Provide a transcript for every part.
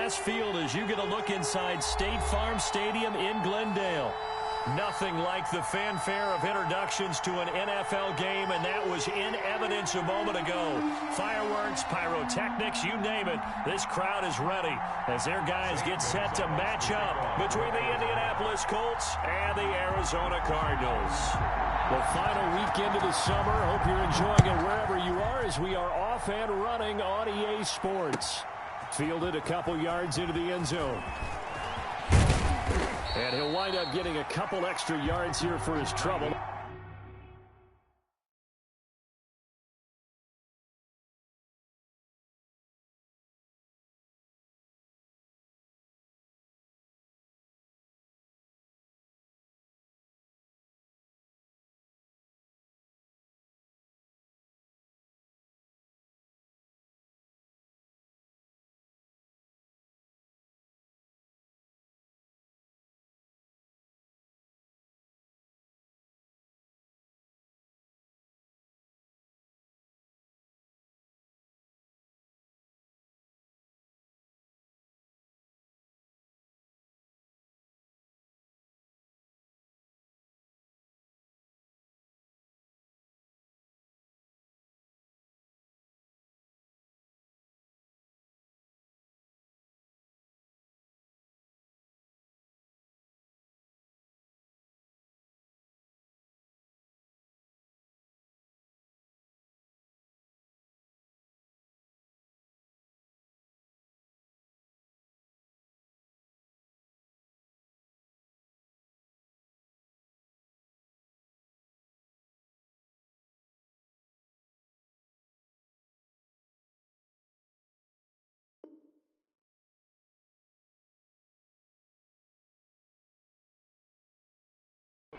grass field as you get a look inside State Farm Stadium in Glendale. Nothing like the fanfare of introductions to an NFL game, and that was in evidence a moment ago. Fireworks, pyrotechnics, you name it. This crowd is ready as their guys get set to match up between the Indianapolis Colts and the Arizona Cardinals. The final weekend of the summer. Hope you're enjoying it wherever you are as we are off and running on EA Sports. Fielded a couple yards into the end zone. And he'll wind up getting a couple extra yards here for his trouble.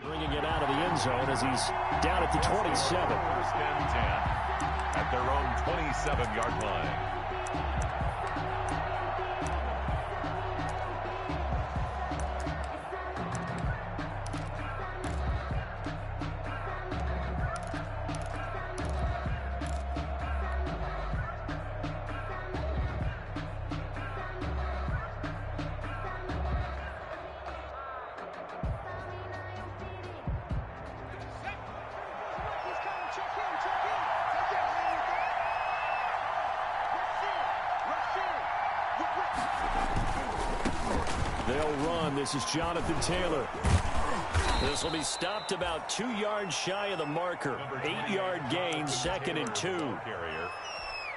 Bringing it out of the end zone as he's down at the 27. First and 10 at their own 27-yard line. They'll run. This is Jonathan Taylor. This will be stopped about 2 yards shy of the marker. 8-yard gain, 2nd and 2.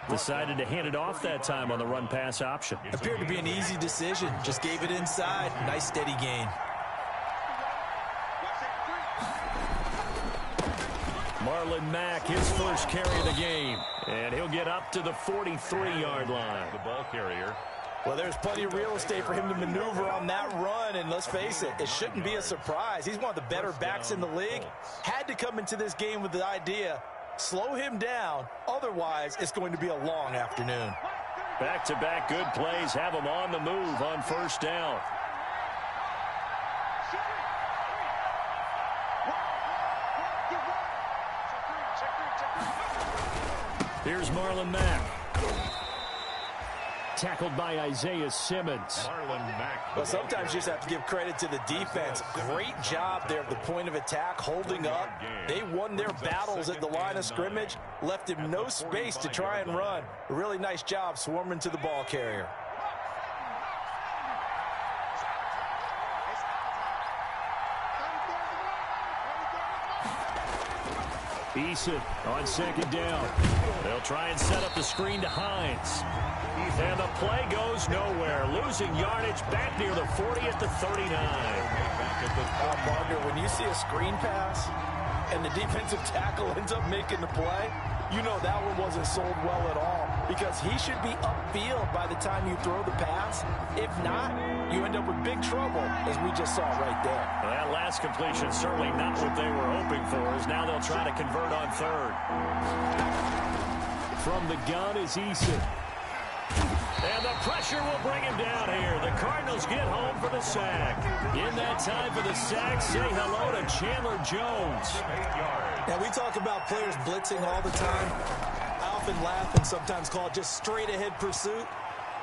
Decided to hand it off that time on the run-pass option. Appeared to be an easy decision. Just gave it inside. Nice steady gain. Marlon Mack, his first carry of the game. And he'll get up to the 43-yard line. The ball carrier. Well, there's plenty of real estate for him to maneuver on that run, and let's face it, it shouldn't be a surprise. He's one of the better backs in the league. Had to come into this game with the idea, slow him down, otherwise it's going to be a long afternoon. Back-to-back good plays have him on the move on first down. Here's Marlon Mack. Tackled by Isaiah Simmons. Marlon Mack. Well, sometimes you just have to give credit to the defense. Great job there at the point of attack, holding up. They won their battles at the line of scrimmage, left him no space to try and run. A really nice job swarming to the ball carrier. Eason on second down. They'll try and set up the screen to Hines. And the play goes nowhere. Losing yardage back near the 40 at the 39. Partner, when you see a screen pass and the defensive tackle ends up making the play, you know that one wasn't sold well at all, because he should be upfield by the time you throw the pass. If not, you end up with big trouble, as we just saw right there. Well, that last completion certainly not what they were hoping for, as now they'll try to convert on third. From the gun is Eason. And the pressure will bring him down here. The Cardinals get home for the sack. In that time for the sack, say hello to Chandler Jones. Now, we talk about players blitzing all the time. I often laugh and sometimes call it just straight-ahead pursuit.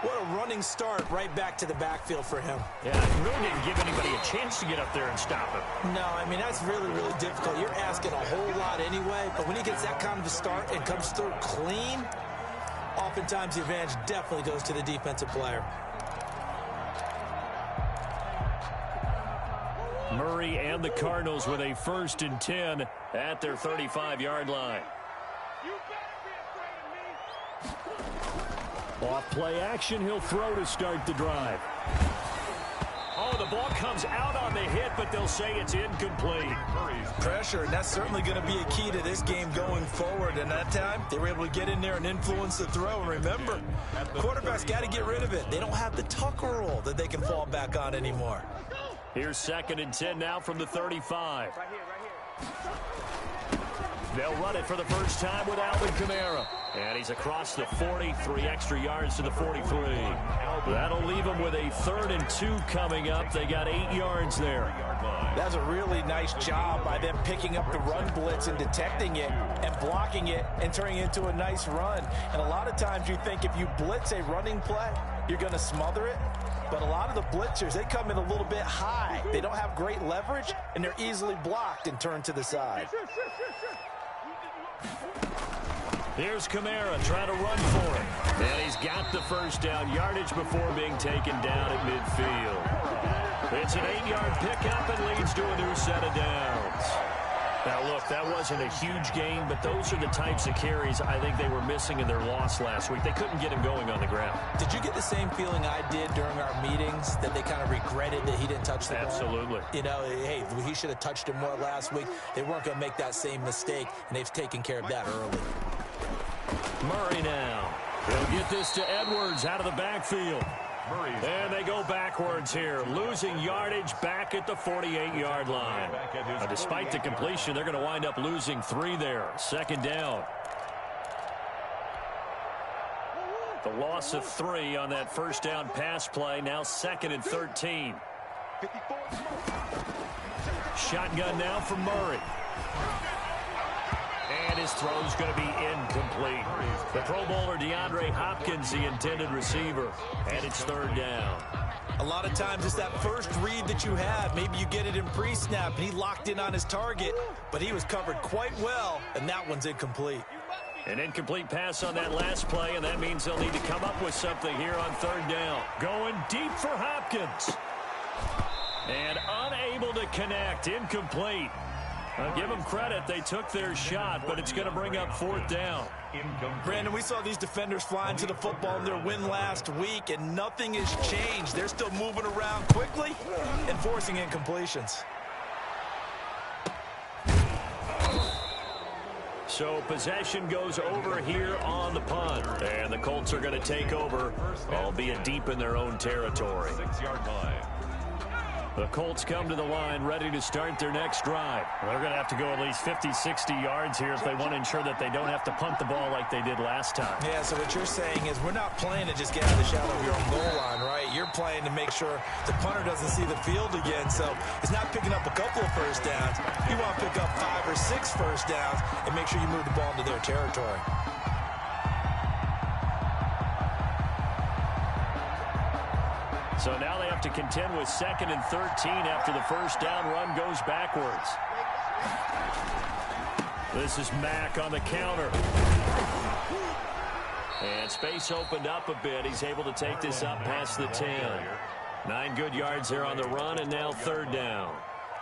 What a running start right back to the backfield for him. Yeah, it really didn't give anybody a chance to get up there and stop him. No, I mean, that's really, really difficult. You're asking a whole lot anyway, but when he gets that kind of a start and comes through clean, oftentimes the advantage definitely goes to the defensive player. Murray and the Cardinals with a 1st and 10 at their 35-yard line. Off play action, he'll throw to start the drive. Oh, the ball comes out on the hit, but they'll say it's incomplete. Pressure, and that's certainly going to be a key to this game going forward. And that time, they were able to get in there and influence the throw. And remember, quarterbacks got to get rid of it. They don't have the Tucker rule that they can fall back on anymore. Here's 2nd and 10 now from the 35. They'll run it for the first time with Alvin Kamara. And he's across the 40, 3 extra yards to the 43. That'll leave them with a 3rd and 2 coming up. They got 8 yards there. That's a really nice job by them picking up the run blitz and detecting it and blocking it and turning it into a nice run. And a lot of times you think if you blitz a running play, you're going to smother it. But a lot of the blitzers, they come in a little bit high. They don't have great leverage, and they're easily blocked and turned to the side. Here's Kamara trying to run for it. And he's got the first down yardage before being taken down at midfield. It's an 8-yard pickup and leads to a new set of downs. Now, look, that wasn't a huge gain, but those are the types of carries I think they were missing in their loss last week. They couldn't get him going on the ground. Did you get the same feeling I did during our meetings, that they kind of regretted that he didn't touch the ball? Absolutely. You know, hey, he should have touched him more last week. They weren't going to make that same mistake, and they've taken care of that early. Murray now. He'll get this to Edwards out of the backfield. And they go backwards here, losing yardage back at the 48-yard line. Now, despite the completion, they're going to wind up losing 3 there. 2nd down. The loss of 3 on that first down pass play. Now 2nd and 13. Shotgun now from Murray. And his throw's going to be incomplete. The Pro Bowler DeAndre Hopkins, the intended receiver. And it's 3rd down. A lot of times it's that first read that you have. Maybe you get it in pre-snap, and he locked in on his target, but he was covered quite well, and that one's incomplete. An incomplete pass on that last play, and that means they'll need to come up with something here on 3rd down. Going deep for Hopkins. And unable to connect. Incomplete. I'll give them credit. They took their shot, but it's going to bring up 4th down. Brandon, we saw these defenders flying to the football in their win last week, and nothing has changed. They're still moving around quickly and forcing incompletions. So possession goes over here on the punt. And the Colts are going to take over, albeit deep in their own territory. 6-yard line. The Colts come to the line ready to start their next drive. They're going to have to go at least 50, 60 yards here if they want to ensure that they don't have to punt the ball like they did last time. Yeah, so what you're saying is we're not playing to just get out of the shadow of your own goal line, right? You're playing to make sure the punter doesn't see the field again. So it's not picking up a couple of first downs. You want to pick up 5 or 6 first downs and make sure you move the ball into their territory. So now they have to contend with 2nd and 13 after the first down run goes backwards. This is Mack on the counter. And space opened up a bit. He's able to take this up past the 10. 9 good yards there on the run, and now 3rd down.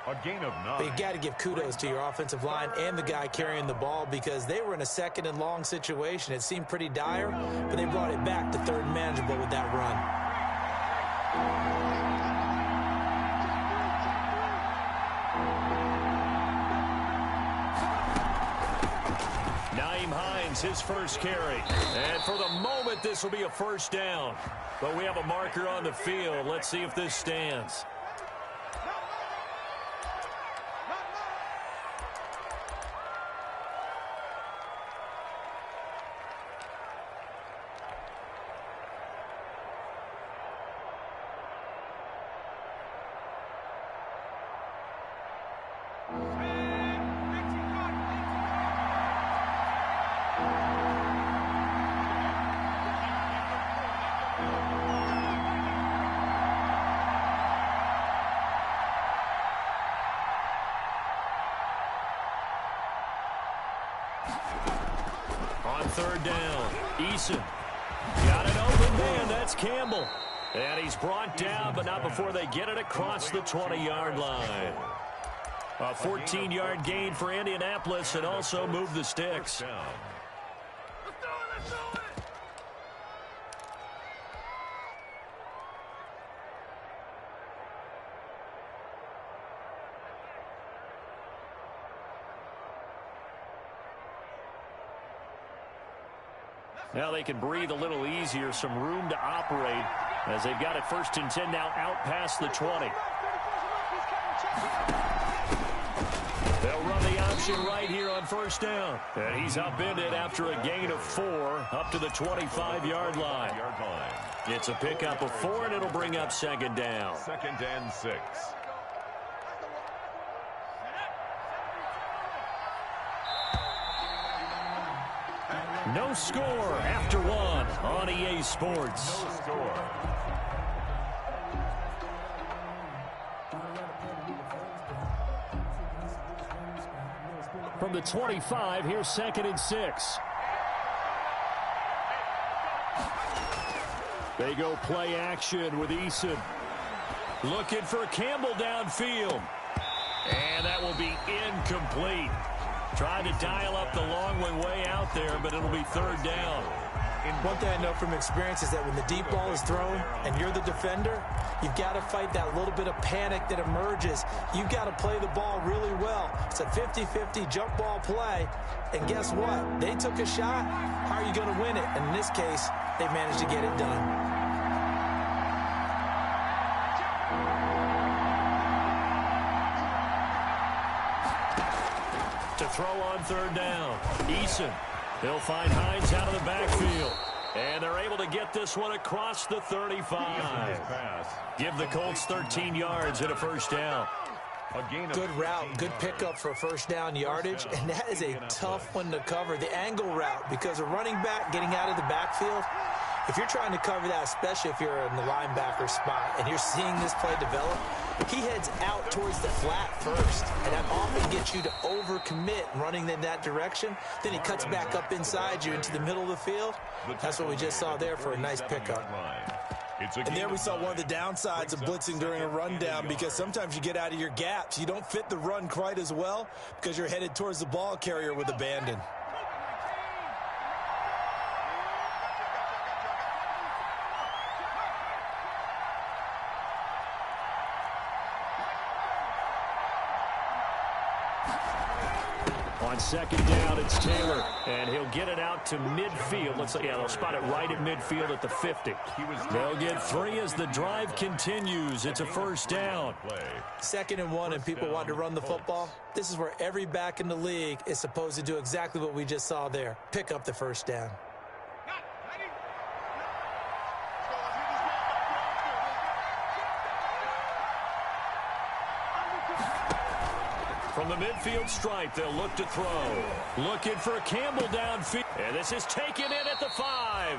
A gain of 9. But you got to give kudos to your offensive line and the guy carrying the ball, because they were in a 2nd and long situation. It seemed pretty dire, but they brought it back to 3rd and manageable with that run. His first carry. And for the moment, this will be a first down. But we have a marker on the field. Let's see if this stands. third down. Eason got an open man. That's Campbell. And he's brought down, but not before they get it across the 20-yard line. A 14-yard gain for Indianapolis and also moved the sticks. Now they can breathe a little easier, some room to operate as they've got it 1st and 10 now out past the 20. They'll run the option right here on 1st down. And he's upended after a gain of 4 up to the 25-yard line. It's a pickup of 4, and it'll bring up 2nd down. 2nd and 6. No score after 1 on EA Sports. No score. From the 25, here's 2nd and 6. They go play action with Eason. Looking for Campbell downfield. And that will be incomplete. Tried to dial up the long way out there, but it'll be 3rd down. One thing I know from experience is that when the deep ball is thrown and you're the defender, you've got to fight that little bit of panic that emerges. You've got to play the ball really well. It's a 50-50 jump ball play. And guess what? They took a shot. How are you going to win it? And in this case, they managed to get it done. To throw on 3rd down. Eason. They'll find Hines out of the backfield. And they're able to get this one across the 35. Give the Colts 13 yards and a 1st down. Good route, good pickup for 1st down yardage, and that is a tough one to cover, the angle route, because a running back getting out of the backfield, if you're trying to cover that, especially if you're in the linebacker spot and you're seeing this play develop, he heads out towards the flat first, and that often gets you to overcommit running in that direction. Then he cuts back up inside you into the middle of the field. That's what we just saw there for a nice pickup. And there we saw one of the downsides of blitzing during a rundown, because sometimes you get out of your gaps. You don't fit the run quite as well because you're headed towards the ball carrier with abandon. On 2nd down, it's Taylor, and he'll get it out to midfield. Looks like, yeah, they'll spot it right at midfield at the 50. They'll get 3 as the drive continues. It's a 1st down. 2nd and 1, and people want to run the football. This is where every back in the league is supposed to do exactly what we just saw there. Pick up the 1st down. From the midfield stripe, they'll look to throw. Looking for Campbell downfield. And this is taken in at the 5.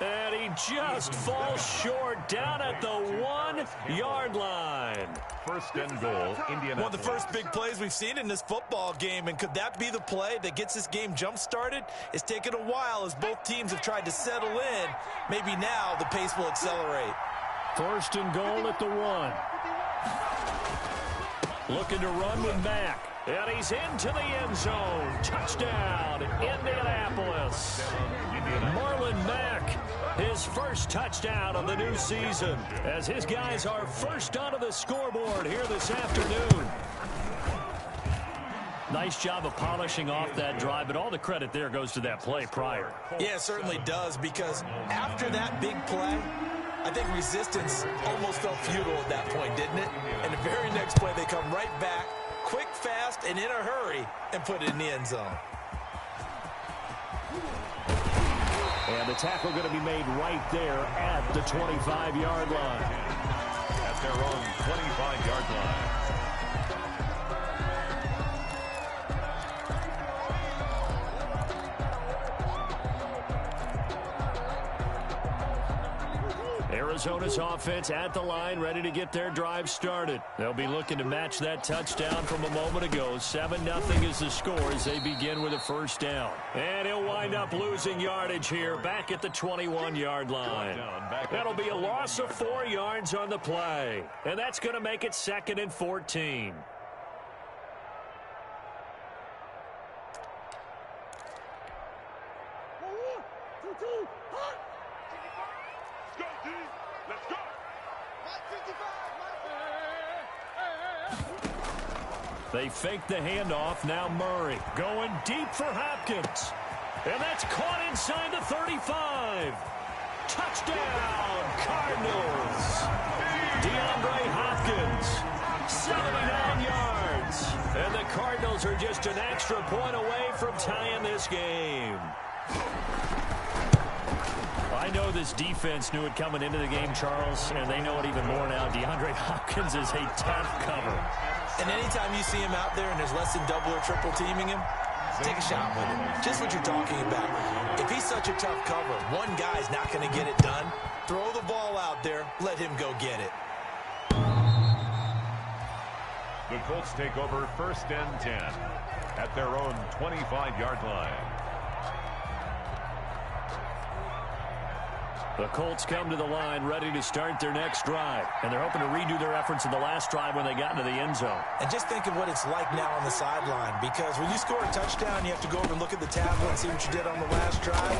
And he just falls short down at the 1-yard line. 1st and goal, Indianapolis. One of the first big plays we've seen in this football game, and could that be the play that gets this game jump-started? It's taken a while as both teams have tried to settle in. Maybe now the pace will accelerate. 1st and goal at the 1. Looking to run with Mack. And he's into the end zone. Touchdown, Indianapolis. Marlon Mack, his first touchdown of the new season, as his guys are first onto the scoreboard here this afternoon. Nice job of polishing off that drive, but all the credit there goes to that play prior. Yeah, it certainly does, because after that big play, I think resistance almost felt futile at that point, didn't it? And the very next play, they come right back, quick, fast, and in a hurry, and put it in the end zone. And the tackle going to be made right there at the 25-yard line. At their own 25-yard line. Arizona's offense at the line, ready to get their drive started. They'll be looking to match that touchdown from a moment ago. 7-0 is the score as they begin with a first down. And he'll wind up losing yardage here back at the 21-yard line. That'll be a loss of 4 yards on the play. And that's going to make it 2nd and 14. They fake the handoff. Now Murray going deep for Hopkins. And that's caught inside the 35. Touchdown, Cardinals. DeAndre Hopkins, 79 yards. And the Cardinals are just an extra point away from tying this game. I know this defense knew it coming into the game, Charles, and they know it even more now. DeAndre Hopkins is a tough cover. And anytime you see him out there and there's less than double or triple teaming him, take a shot with him. Just what you're talking about. If he's such a tough cover, one guy's not going to get it done. Throw the ball out there. Let him go get it. The Colts take over 1st and 10 at their own 25-yard line. The Colts come to the line ready to start their next drive. And they're hoping to redo their efforts in the last drive when they got into the end zone. And just think of what it's like now on the sideline. Because when you score a touchdown, you have to go over and look at the tablet and see what you did on the last drive.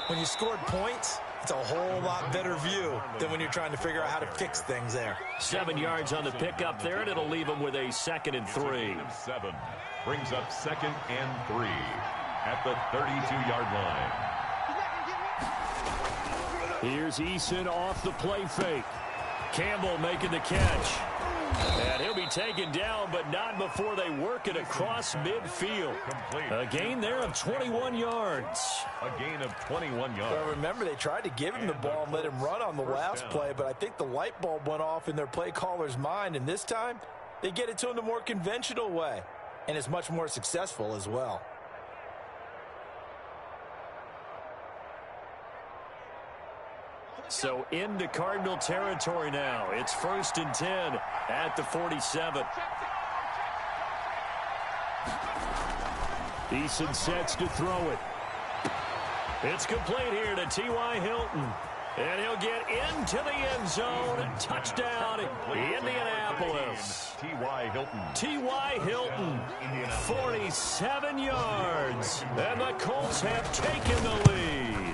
When you scored points, it's a whole lot better view than when you're trying to figure out how to fix things there. 7 yards on the pickup there, and it'll leave them with a 2nd and 3. 7 brings up 2nd and 3 at the 32-yard line. Here's Eason off the play fake. Campbell making the catch. And he'll be taken down, but not before they work it across midfield. A gain there of 21 yards. A gain of 21 yards. Well, remember, they tried to give him the ball and let him run on the last play, but I think the light bulb went off in their play caller's mind, and this time they get it to him the more conventional way, and it's much more successful as well. So into Cardinal territory now. It's 1st and 10 at the 47. Eason sets to throw it. It's complete here to T.Y. Hilton. And he'll get into the end zone. Touchdown, Indianapolis. T.Y. Hilton. T.Y. Hilton, 47 yards. And the Colts have taken the lead.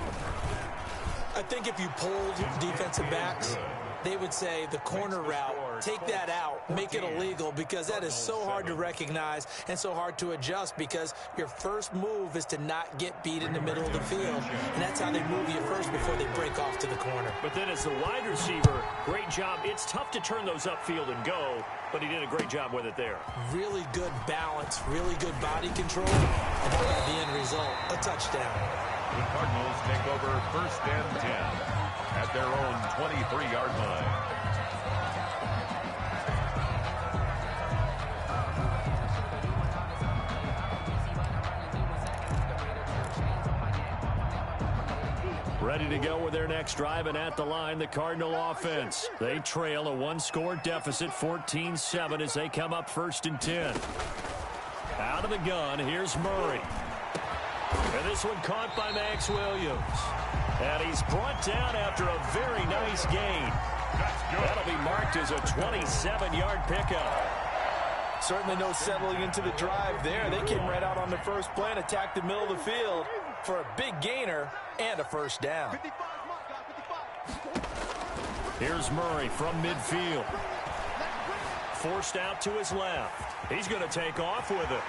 I think if you polled defensive backs, they would say the corner route, take that out, make it illegal, because that is so hard to recognize and so hard to adjust, because your first move is to not get beat in the middle of the field. And that's how they move you first before they break off to the corner. But then as the wide receiver, great job. It's tough to turn those upfield and go, but he did a great job with it there. Really good balance, really good body control, and the end result, a touchdown. The Cardinals take over 1st and 10 at their own 23-yard line. Ready to go with their next drive, and at the line, the Cardinal offense. They trail a 1-score deficit, 14-7, as they come up 1st and 10. Out of the gun, here's Murray. And this one caught by Max Williams. And he's brought down after a very nice gain. That'll be marked as a 27-yard pickup. Certainly no settling into the drive there. They came right out on the first play and attacked the middle of the field for a big gainer and a first down. Here's Murray from midfield. Forced out to his left. He's going to take off with it.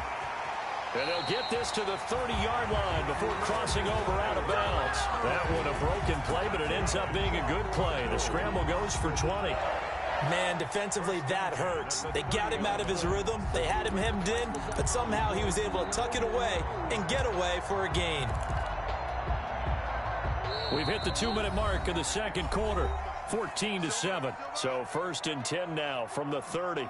And they'll get this to the 30-yard line before crossing over out of bounds. That one a broken play, but it ends up being a good play. The scramble goes for 20. Man, defensively, that hurts. They got him out of his rhythm. They had him hemmed in, but somehow he was able to tuck it away and get away for a gain. We've hit the 2-minute mark of the second quarter, 14-7. So 1st and 10 now from the 30.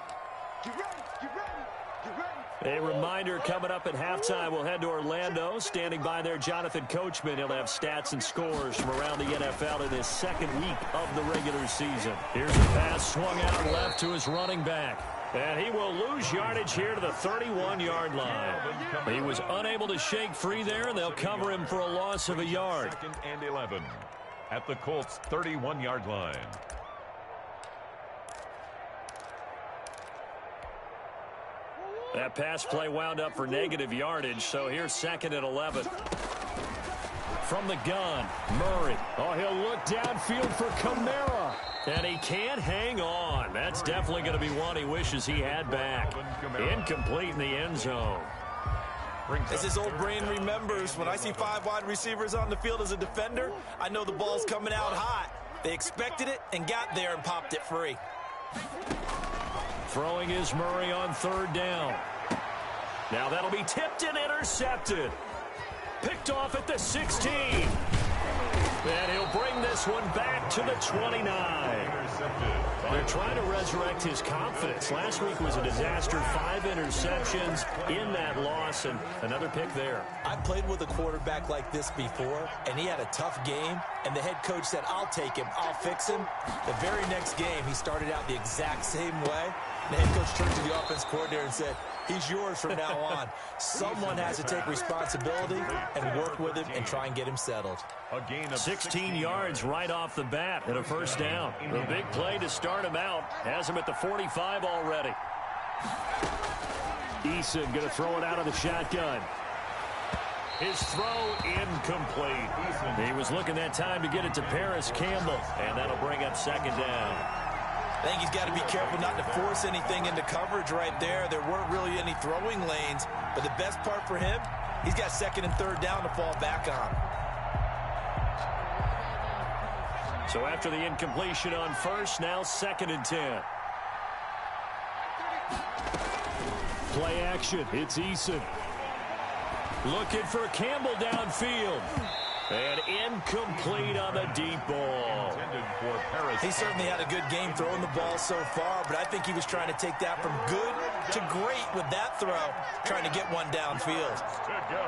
A reminder coming up at halftime, we'll head to Orlando. Standing by there, Jonathan Coachman. He'll have stats and scores from around the NFL in his second week of the regular season. Here's a pass swung out left to his running back. And he will lose yardage here to the 31-yard line. He was unable to shake free there, and they'll cover him for a loss of a yard. 2nd and 11 at the Colts' 31-yard line. That pass play wound up for negative yardage, so here's 2nd and 11. From the gun, Murray. Oh, he'll look downfield for Kamara. And he can't hang on. That's definitely going to be one he wishes he had back. Incomplete in the end zone. As his old brain remembers, when I see 5 wide receivers on the field as a defender, I know the ball's coming out hot. They expected it and got there and popped it free. Throwing is Murray on 3rd down. Now that'll be tipped and intercepted. Picked off at the 16. And he'll bring this one back to the 29. They're trying to resurrect his confidence. Last week was a disaster. 5 interceptions in that loss, and another pick there. I've played with a quarterback like this before, and he had a tough game, and the head coach said, I'll take him, I'll fix him. The very next game, he started out the exact same way. The head coach turned to the offense coordinator and said, he's yours from now on. Someone has to take responsibility and work with him and try and get him settled. A gain of 16 yards right off the bat and a 1st down. The big play to start him out has him at the 45 already. Eason going to throw it out of the shotgun. His throw incomplete. He was looking that time to get it to Paris Campbell, and that'll bring up 2nd down. I think he's got to be careful not to force anything into coverage right there. There weren't really any throwing lanes, but the best part for him, he's got 2nd and 3rd down to fall back on. So after the incompletion on 1st, now 2nd and 10. Play action. It's Eason. Looking for Campbell downfield. And incomplete on the deep ball. He certainly had a good game throwing the ball so far, but I think he was trying to take that from good to great with that throw, trying to get one downfield. Good go.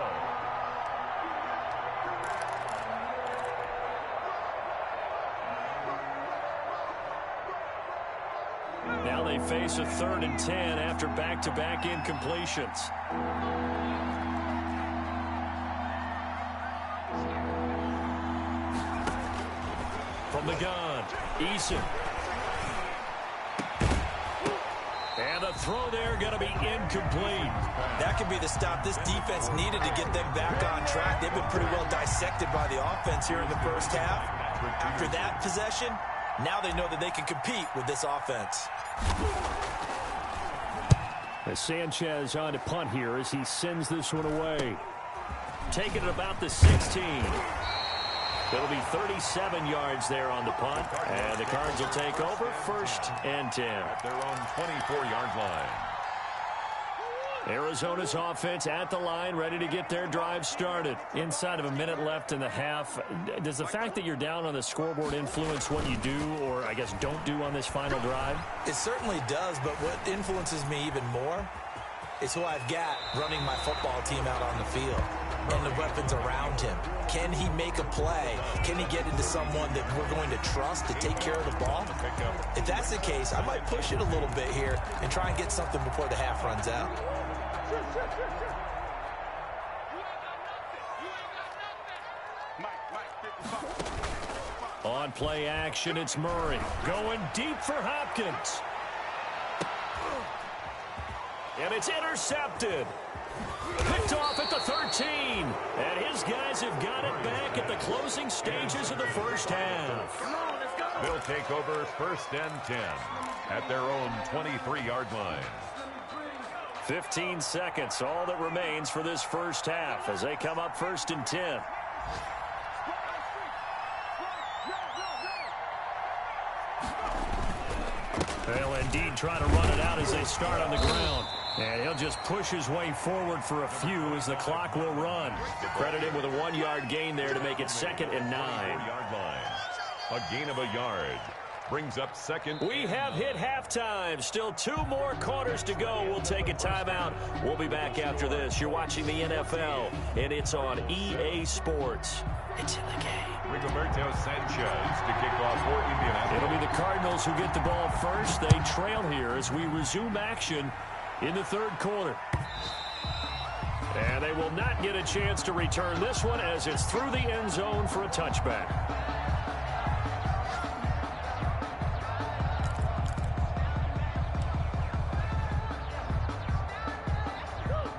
Now they face a 3rd and 10 after back-to-back incompletions. From the gun, Eason. And the throw there going to be incomplete. That could be the stop this defense needed to get them back on track. They've been pretty well dissected by the offense here in the 1st half. After that possession, now they know that they can compete with this offense. As Sanchez on to punt here as he sends this one away. Taking it about the 16. It'll be 37 yards there on the punt. And the Cards will take over 1st and 10. At their own 24-yard line. Arizona's offense at the line, ready to get their drive started. Inside of a minute left in the half. Does the fact that you're down on the scoreboard influence what you do, or I guess don't do on this final drive? It certainly does, but what influences me even more is who I've got running my football team out on the field and the weapons around him. Can he make a play? Can he get into someone that we're going to trust to take care of the ball? If that's the case, I might push it a little bit here and try and get something before the half runs out. On play action, it's Murray. Going deep for Hopkins. And it's intercepted. Picked off at the 13. And his guys have got it back at the closing stages of the 1st half. They'll take over 1st and 10 at their own 23-yard line. 15 seconds, all that remains for this 1st half as they come up 1st and 10. They'll indeed try to run it out as they start on the ground. And he'll just push his way forward for a few as the clock will run. Credit him with a 1-yard gain there to make it 2nd and 9. 4-yard line. A gain of a yard. brings up second. We have hit halftime. Still 2 more quarters to go. We'll take a timeout. We'll be back after this. You're watching the NFL, and it's on EA Sports. It's in the game. Rigoberto Sanchez to kick off for Indianapolis. It'll be the Cardinals who get the ball first. They trail here as we resume action in the 3rd quarter. And they will not get a chance to return this one as it's through the end zone for a touchback.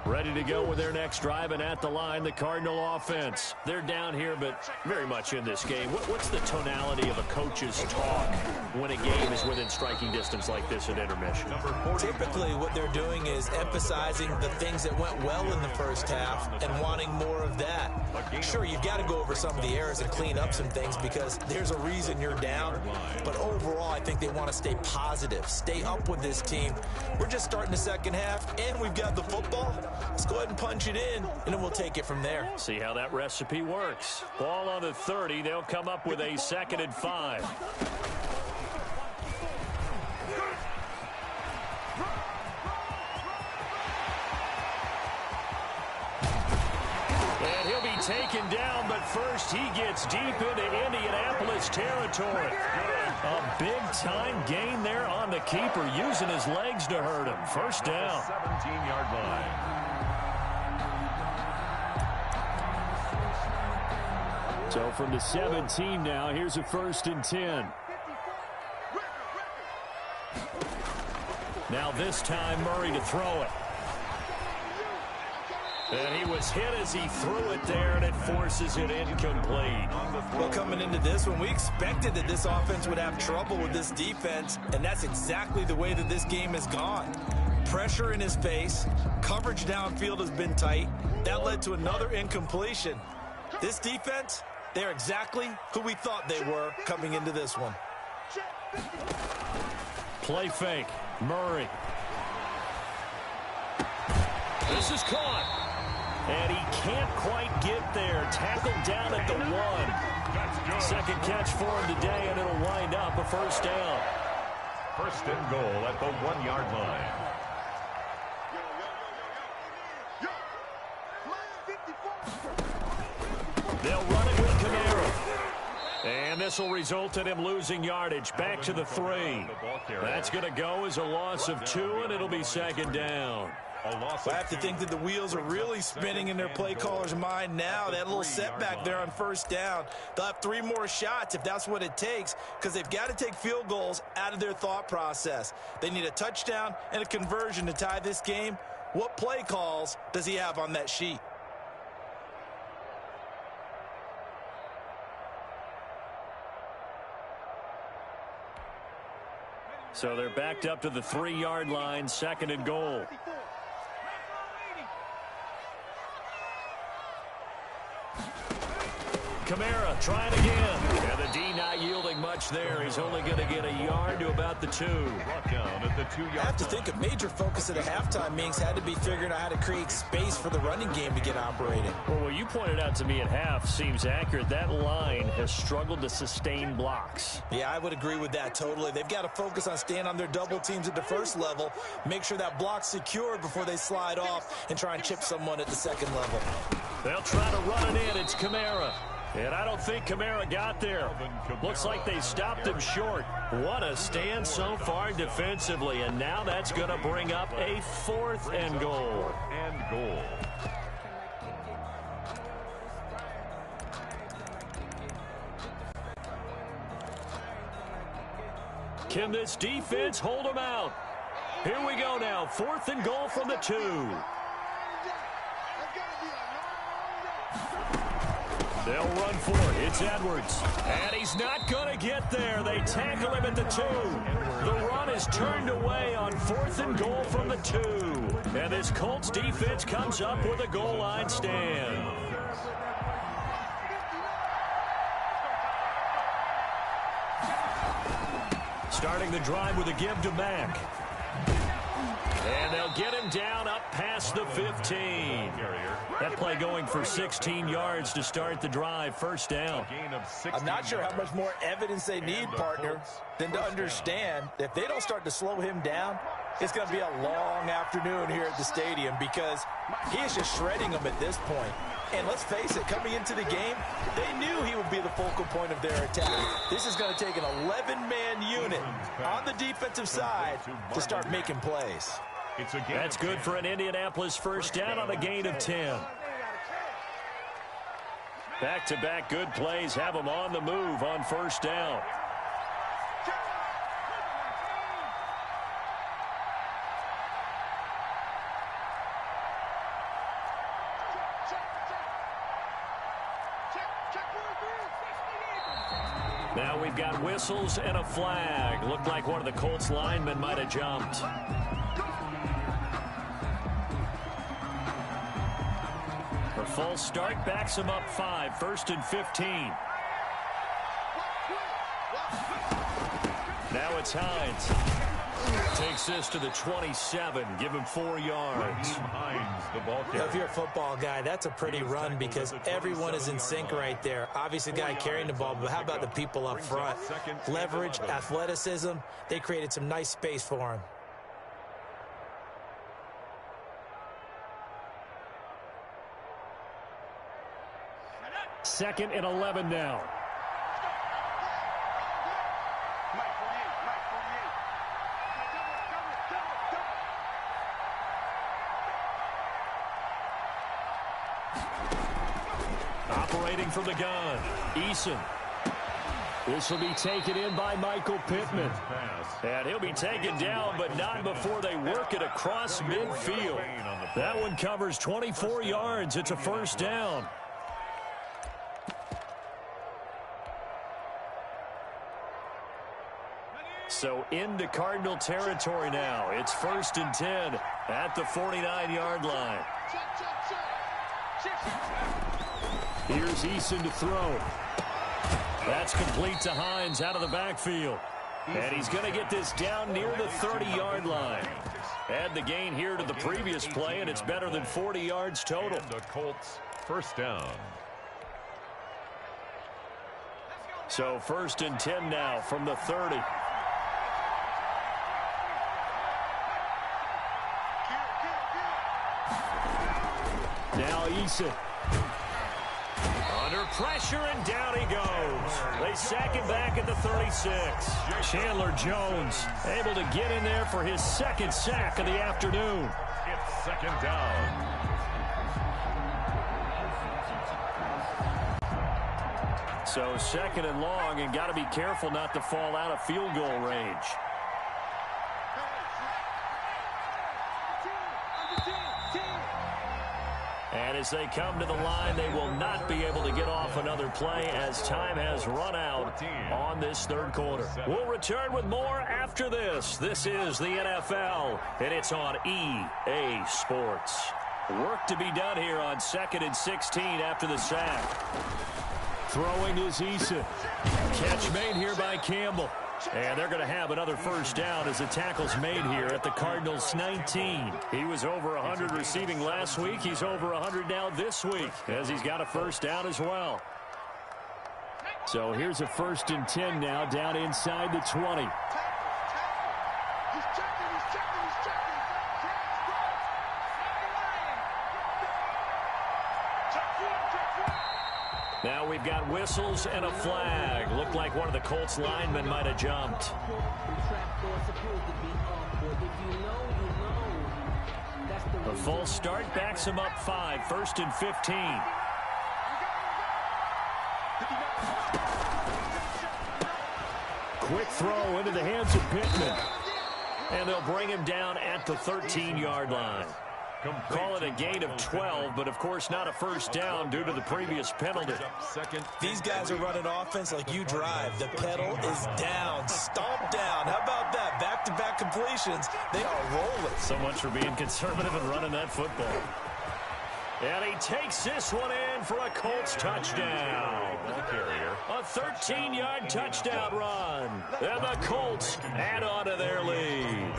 Ready to go with their next drive, and at the line, the Cardinal offense. They're down here, but very much in this game. What's the tonality of a coach's talk when a game is within striking distance like this at intermission? Typically, what they're doing is emphasizing the things that went well in the first half and wanting more of that. Sure, you've got to go over some of the errors and clean up some things because there's a reason you're down. But overall, I think they want to stay positive, stay up with this team. We're just starting the second half, and we've got the football. Let's go ahead and punch it in, and then we'll take it from there. See how that recipe works. Ball on the 30. They'll come up with a 2nd and 5. And he'll be taken down, but first he gets deep into Indianapolis territory. A big-time gain there on the keeper, using his legs to hurt him. First down. 17-yard line. So from the 17 now, here's a 1st and 10. Now this time, Murray to throw it. And he was hit as he threw it there, and it forces it incomplete. Well, coming into this one, we expected that this offense would have trouble with this defense, and that's exactly the way that this game has gone. Pressure in his face, coverage downfield has been tight. That led to another incompletion. This defense, they're exactly who we thought they were coming into this one. Play fake. Murray. This is caught. And he can't quite get there. Tackled down at the 1. Second catch for him today, and it'll wind up a 1st down. 1st and goal at the 1-yard line. They'll run it with Camara. And this will result in him losing yardage. Back to the 3. That's going to go as a loss of 2, and it'll be 2nd down. I have to think that the wheels are really spinning in their play caller's mind now. That little setback there on 1st down. They'll have 3 more shots if that's what it takes, because they've got to take field goals out of their thought process. They need a touchdown and a conversion to tie this game. What play calls does he have on that sheet? So they're backed up to the 3-yard line, 2nd and goal. Camara trying again. And the D not yielding much there. He's only going to get a yard to about the 2. Down at the 2-yard line. I have to think a major focus at a halftime means had to be figuring out how to create space for the running game to get operating. Well, what you pointed out to me at half seems accurate. That line has struggled to sustain blocks. Yeah, I would agree with that totally. They've got to focus on staying on their double teams at the 1st level, make sure that block's secured before they slide off and try and chip someone at the 2nd level. They'll try to run it in. It's Camara. And I don't think Camara got there. Looks like they stopped him short. What a stand so far defensively. And now that's going to bring up a 4th and goal. Can this defense hold them out? Here we go now. 4th and goal from the 2. They'll run for it. It's Edwards. And he's not going to get there. They tackle him at the 2. The run is turned away on 4th and goal from the 2. And this Colts defense comes up with a goal line stand. Starting the drive with a give to Mack. And they'll get him down up past the 15. That play going for 16 yards to start the drive. First down. I'm not sure how much more evidence they need, partner, than to understand that if they don't start to slow him down, it's going to be a long afternoon here at the stadium because he is just shredding them at this point. And let's face it, coming into the game, they knew he would be the focal point of their attack. This is going to take an 11-man unit on the defensive side to start making plays. That's good for an Indianapolis first down on a gain of 10. Back-to-back good plays have them on the move on first down. Now we've got whistles and a flag. Looked like one of the Colts linemen might have jumped. The false start backs him up 5, 1st and 15. Now it's Hines. Takes this to the 27. Give him 4 yards. If you're a football guy, that's a pretty run because everyone is in sync right there. Obviously, the guy carrying the ball, but how about the people up front? Leverage, athleticism. They created some nice space for him. Second and 11 now. Operating from the gun, Eason. This will be taken in by Michael Pittman. And he'll be taken down, but not before they work it across midfield. That one covers 24 yards. It's a first down. So into Cardinal territory now. It's 1st and 10 at the 49-yard line. Here's Eason to throw. That's complete to Hines out of the backfield. And he's going to get this down near the 30-yard line. Add the gain here to the previous play, and it's better than 40 yards total. The Colts first down. So 1st and 10 now from the 30. Now Eason. Under pressure, and down he goes. They sack him back at the 36. Chandler Jones able to get in there for his second sack of the afternoon. It's second down. So 2nd and long, and got to be careful not to fall out of field goal range. And as they come to the line, they will not be able to get off another play as time has run out on this third quarter. We'll return with more after this. This is the NFL, and it's on EA Sports. Work to be done here on 2nd and 16 after the sack. Throwing is Eason. Catch made here by Campbell. And they're going to have another first down as the tackle's made here at the Cardinals' 19. He was over 100 receiving last week. He's over 100 now this week as he's got a first down as well. So here's a 1st and 10 now down inside the 20. Now we've got whistles and a flag. Looked like one of the Colts linemen might have jumped. A false start backs him up 5, 1st and 15. Quick throw into the hands of Pittman. And they'll bring him down at the 13-yard line. Call it a gain of 12, but of course not a first down due to the previous penalty. These guys are running offense like you drive. The pedal is down, stomp down. How about that? Back-to-back completions. They are rolling. So much for being conservative and running that football. And he takes this one in for a Colts touchdown. A 13-yard touchdown run. And the Colts add on to their lead.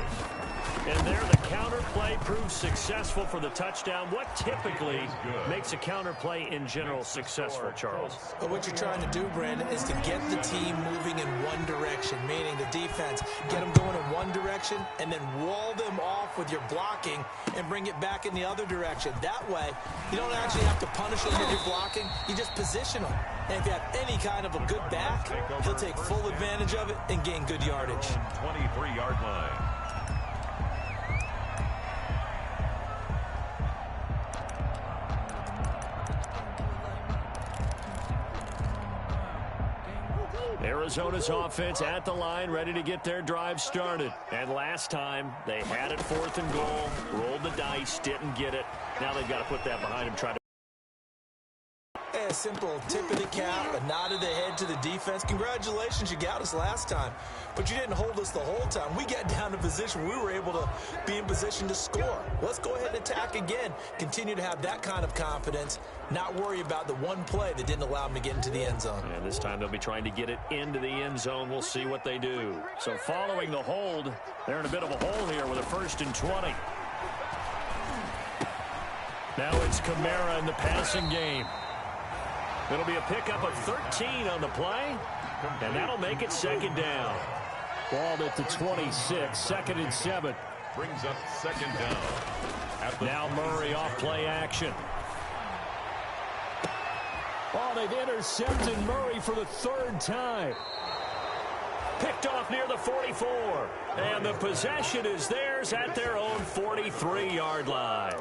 And there the counter play proves successful for the touchdown. What typically makes a counter play in general successful, Charles? But what you're trying to do, Brandon, is to get the team moving in one direction, meaning the defense, get them going in one direction and then wall them off with your blocking and bring it back in the other direction. That way, you don't actually have to punish them with your blocking. You just position them. And if you have any kind of a good back, he'll take full advantage of it and gain good yardage. 23-yard line. Arizona's offense at the line, ready to get their drive started. And last time, they had it 4th and goal, rolled the dice, didn't get it. Now they've got to put that behind them, try to... A simple tip of the cap, a nod of the head to the defense. Congratulations, you got us last time. But you didn't hold us the whole time. We got down to position. We were able to be in position to score. Let's go ahead and attack again. Continue to have that kind of confidence. Not worry about the one play that didn't allow them to get into the end zone. And this time they'll be trying to get it into the end zone. We'll see what they do. So following the hold, they're in a bit of a hole here with a 1st and 20. Now it's Kamara in the passing game. It'll be a pickup of 13 on the play, and that'll make it 2nd down. Ball at the 26, 2nd and 7. Brings up 2nd down. Now Murray off play action. Oh, they've intercepted Murray for the 3rd time. Picked off near the 44. And the possession is theirs at their own 43-yard line.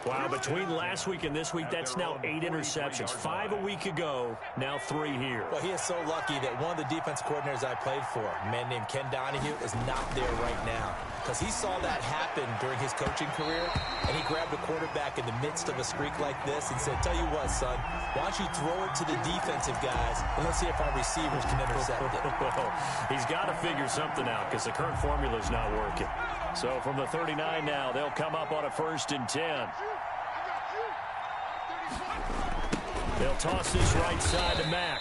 Wow, between last week and this week, that's now 8 interceptions. 5 a week ago, now 3 here. Well, he is so lucky that one of the defense coordinators I played for, a man named Ken Donahue, is not there right now. Because he saw that happen during his coaching career, and he grabbed a quarterback in the midst of a streak like this and said, tell you what, son, why don't you throw it to the defensive guys, and let's see if our receivers can intercept it. He's got to figure something out because the current formula is not working. So from the 39 now, they'll come up on a 1st and 10. They'll toss this right side to Mack.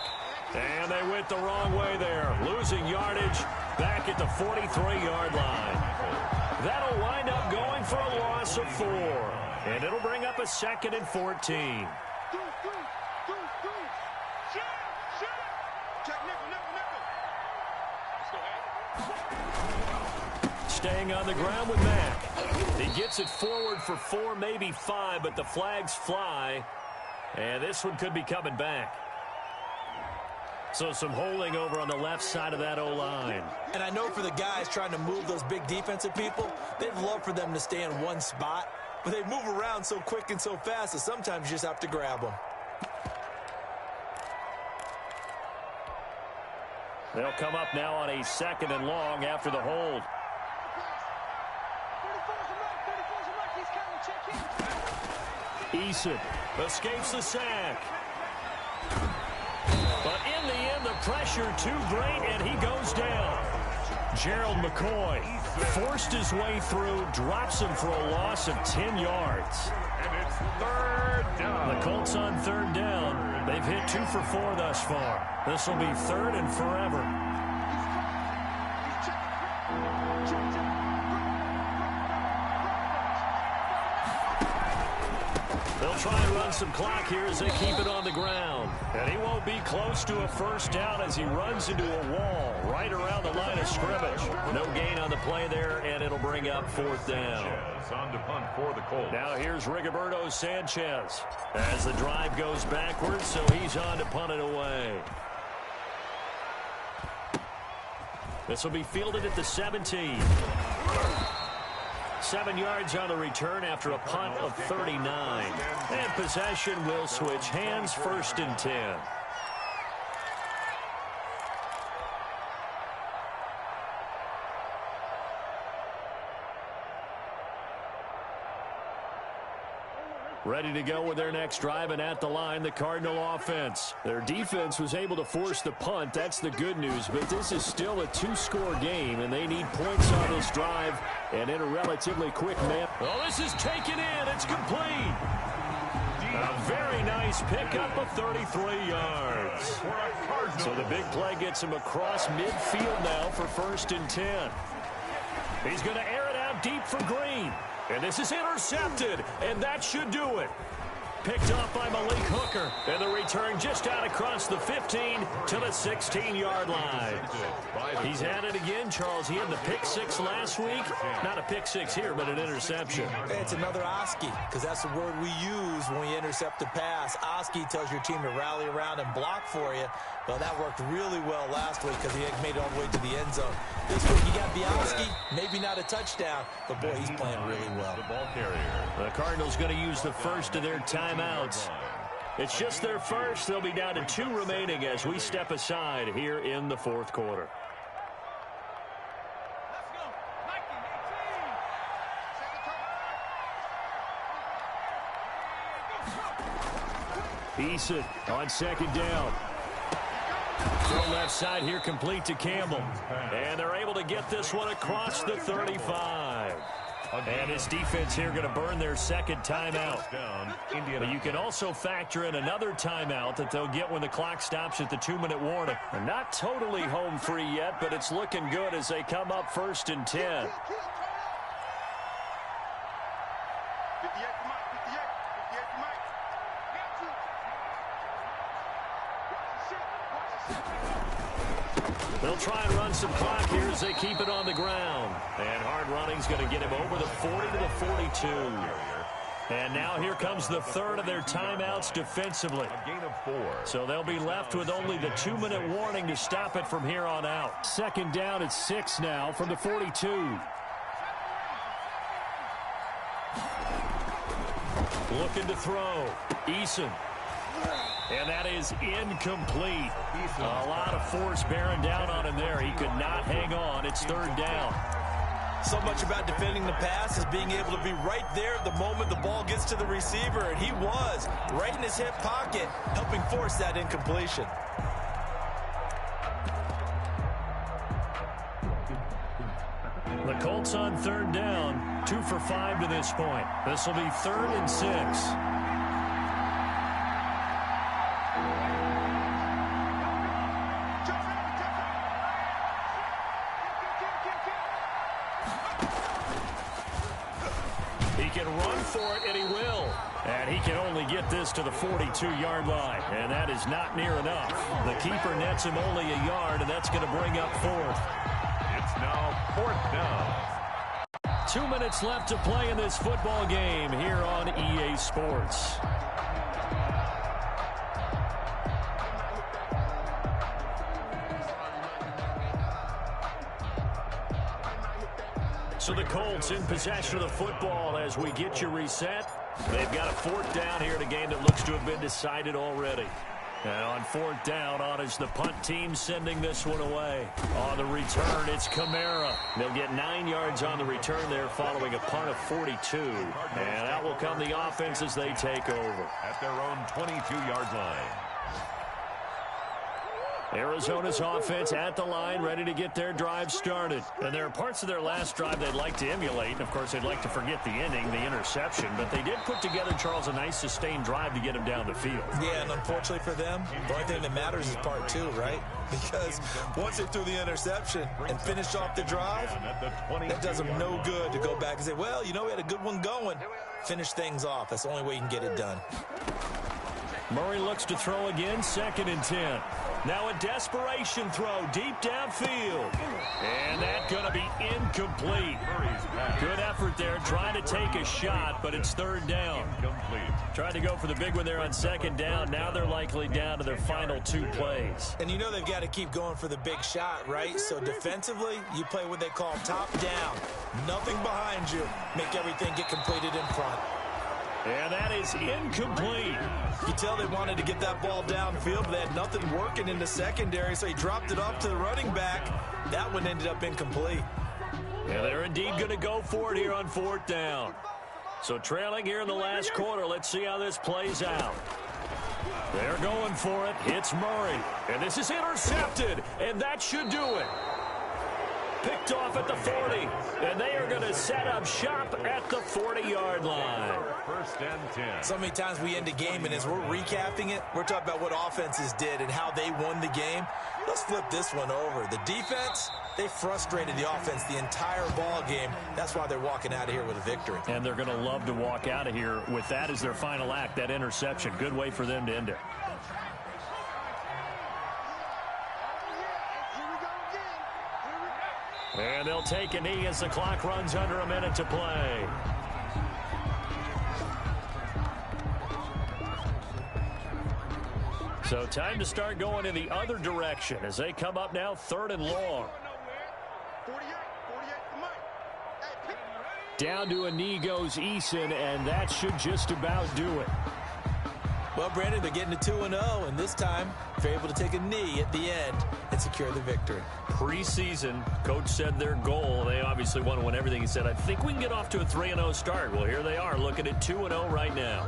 And they went the wrong way there. Losing yardage back at the 43-yard line. That'll wind up going for a loss of 4. And it'll bring up a 2nd and 14. Staying on the ground with Mack. He gets it forward for 4, maybe 5, but the flags fly. And this one could be coming back. So some holding over on the left side of that O-line. And I know for the guys trying to move those big defensive people, they'd love for them to stay in one spot. But they move around so quick and so fast that sometimes you just have to grab them. They'll come up now on a 2nd and long after the hold. Eason escapes the sack. But in the end, the pressure too great, and he goes down. Gerald McCoy forced his way through, drops him for a loss of 10 yards. And it's 3rd down. The Colts on 3rd down. They've hit 2 for 4 thus far. This will be 3rd and forever. They'll try and run some clock here as they keep it on the ground. And he won't be close to a 1st down as he runs into a wall right around the line of scrimmage. No gain on the play there, and it'll bring up 4th down. On to punt for the Colts. Now here's Rigoberto Sanchez as the drive goes backwards, so he's on to punt it away. This will be fielded at the 17. 7 yards on the return after a punt of 39. And possession will switch hands, 1st and 10. Ready to go with their next drive, and at the line, the Cardinal offense. Their defense was able to force the punt. That's the good news, but this is still a 2-score game, and they need points on this drive and in a relatively quick manner. Oh, this is taken in. It's complete. A very nice pickup of 33 yards. So the big play gets him across midfield now for 1st and 10. He's going to air it out out deep for Green. And this is intercepted, and that should do it. Picked off by Malik Hooker. And the return just out across the 15 to the 16-yard line. He's had it again, Charles. He had the pick six last week. Not a pick six here, but an interception. It's another Oski, because that's the word we use when we intercept a pass. Oski tells your team to rally around and block for you. Well, that worked really well last week because he had made it all the way to the end zone. This week, you got Oski, maybe not a touchdown, but, boy, he's playing really well. The ball carrier. The Cardinals going to use the first of their timeouts. It's just their first. They'll be down to 2 remaining as we step aside here in the fourth quarter. Eason on second down. Throw left side here, complete to Campbell. And they're able to get this one across the 35. And his defense here going to burn their second timeout. But you can also factor in another timeout that they'll get when the clock stops at the 2-minute warning. They're not totally home free yet, but it's looking good as they come up 1st and 10. They'll try and run some clock here as they keep it on the ground. And hard running's going to get him over the 40 to the 42. And now here comes the third of their timeouts defensively. A gain of 4. So they'll be left with only the 2-minute warning to stop it from here on out. Second down at 6 now from the 42. Looking to throw. Eason. And that is incomplete. A lot of force bearing down on him there. He could not hang on. It's 3rd down. So much about defending the pass is being able to be right there at the moment the ball gets to the receiver. And he was right in his hip pocket, helping force that incompletion. The Colts on 3rd down. 2 for 5 to this point. This will be 3rd and 6. For it, and he will. And he can only get this to the 42-yard line, and that is not near enough. The keeper nets him only a yard, and that's going to bring up 4th. It's now 4th down. 2 minutes left to play in this football game here on EA Sports. So the Colts in possession of the football as we get you reset. They've got a 4th down here in a game that looks to have been decided already. And on 4th down, on is the punt team sending this one away. On the return, it's Kamara. They'll get 9 yards on the return there following a punt of 42. And out will come the offense as they take over. At their own 22-yard line. Arizona's offense at the line, ready to get their drive started. And there are parts of their last drive they'd like to emulate. And, of course, they'd like to forget the ending, the interception. But they did put together, Charles, a nice sustained drive to get them down the field. Yeah, and unfortunately for them, the only thing that matters is part 2, right? Because once they threw the interception and finished off the drive, that does them no good to go back and say, well, you know, we had a good one going. Finish things off. That's the only way you can get it done. Murray looks to throw again, 2nd and 10. Now a desperation throw deep downfield. And that's going to be incomplete. Good effort there, trying to take a shot, but it's 3rd down. Tried to go for the big one there on 2nd down. Now they're likely down to their final 2 plays. And you know they've got to keep going for the big shot, right? So defensively, you play what they call top down. Nothing behind you. Make everything get completed in front. And that is incomplete. You tell they wanted to get that ball downfield, but they had nothing working in the secondary, so he dropped it off to the running back. That one ended up incomplete. Yeah, they're indeed going to go for it here on 4th down. So trailing here in the last quarter, let's see how this plays out. They're going for it. It's Murray. And this is intercepted, and that should do it. Picked off at the 40, and they are going to set up shop at the 40-yard line. 1st and 10. So many times we end a game, and as we're recapping it, we're talking about what offenses did and how they won the game. Let's flip this one over. The defense, They frustrated the offense the entire ball game. That's why they're walking out of here with a victory. And they're going to love to walk out of here with that as their final act, that interception. Good way for them to end it. And they'll take a knee as the clock runs under a minute to play. So time to start going in the other direction as they come up now 3rd and long. Down to a knee goes Eason, and that should just about do it. Well, Brandon, they're getting to 2-0, and this time they're able to take a knee at the end and secure the victory. Preseason, coach said their goal, they obviously want to win everything. He said, I think we can get off to a 3-0 start. Well, here they are looking at 2-0 right now.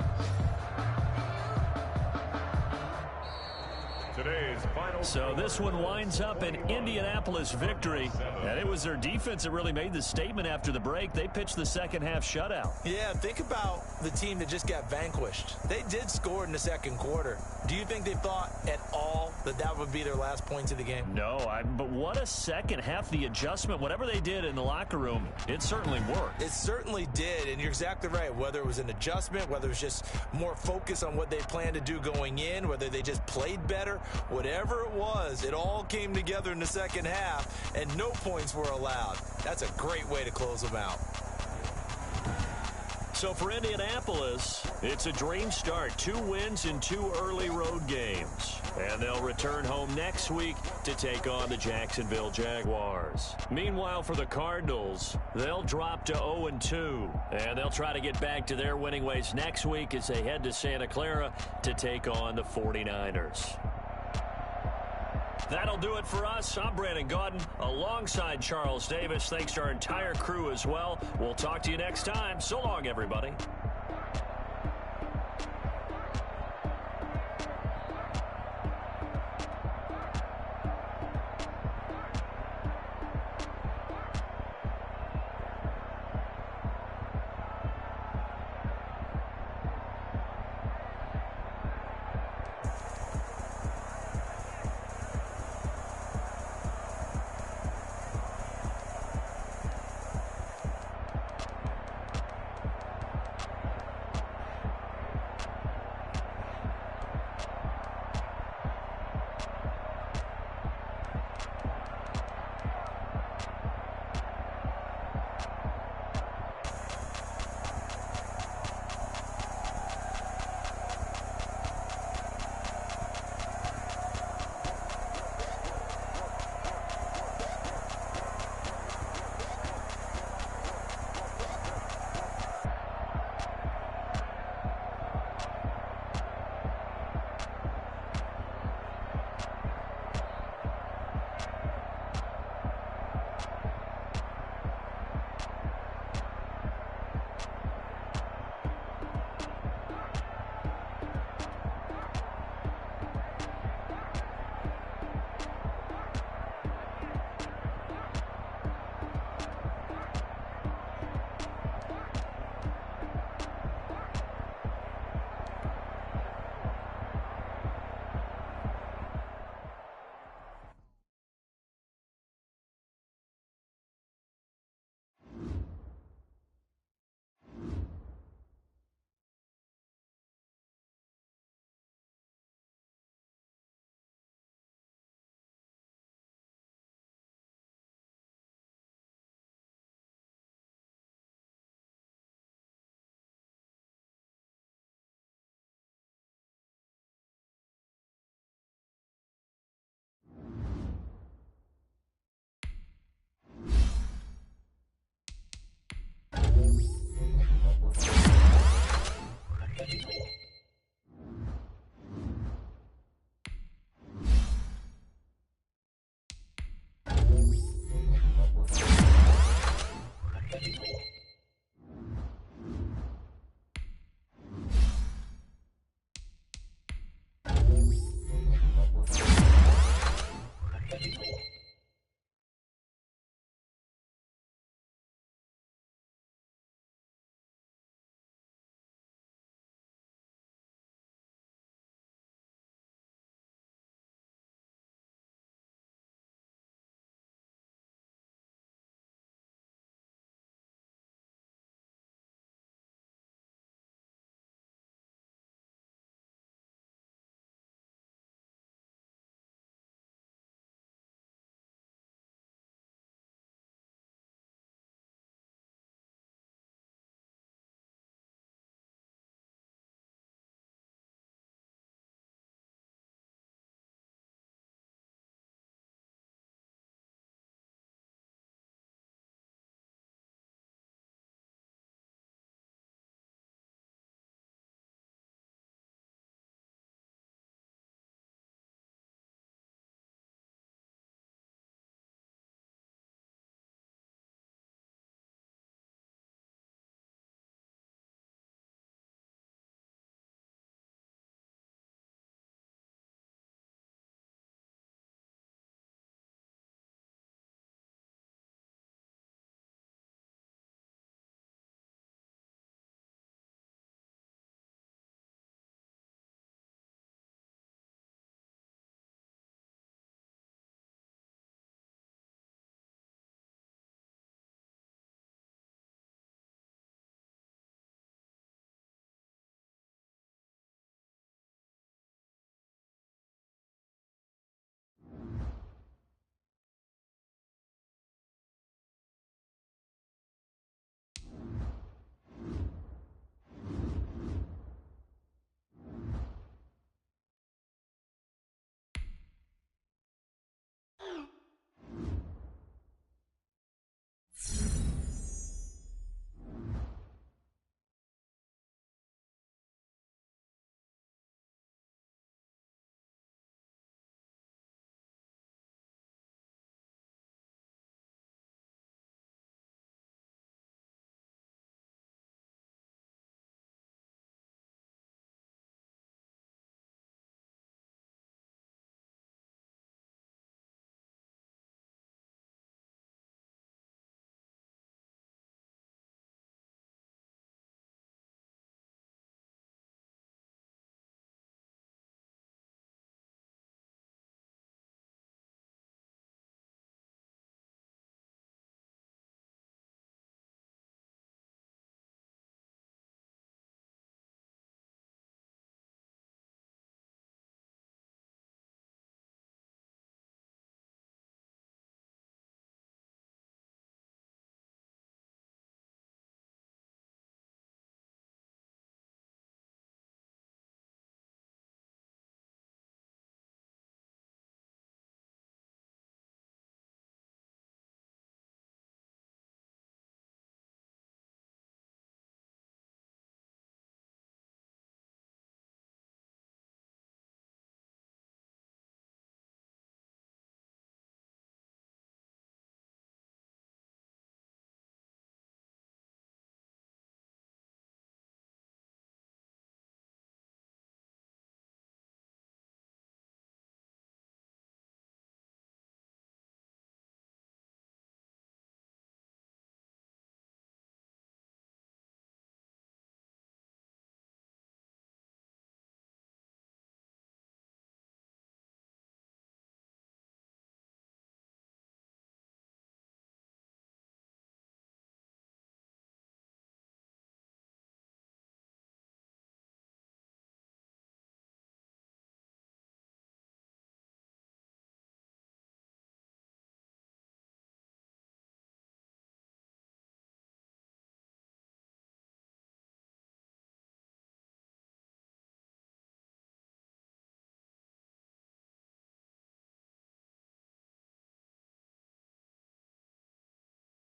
So this one winds up an Indianapolis victory, and it was their defense that really made the statement after the break. They pitched the second half shutout. Yeah, think about the team that just got vanquished. They did score in the second quarter. Do you think they thought at all that that would be their last points of the game? No, but what a second half. The adjustment, whatever they did in the locker room, it certainly worked. It certainly did, and you're exactly right. Whether it was an adjustment, whether it was just more focus on what they planned to do going in, whether they just played better, whatever it was, it all came together in the second half, and no points were allowed. That's a great way to close them out. So for Indianapolis, it's a dream start. 2 wins in 2 early road games. And they'll return home next week to take on the Jacksonville Jaguars. Meanwhile, for the Cardinals, they'll drop to 0-2. And they'll try to get back to their winning ways next week as they head to Santa Clara to take on the 49ers. That'll do it for us. I'm Brandon Gaudin alongside Charles Davis. Thanks to our entire crew as well. We'll talk to you next time. So long, everybody.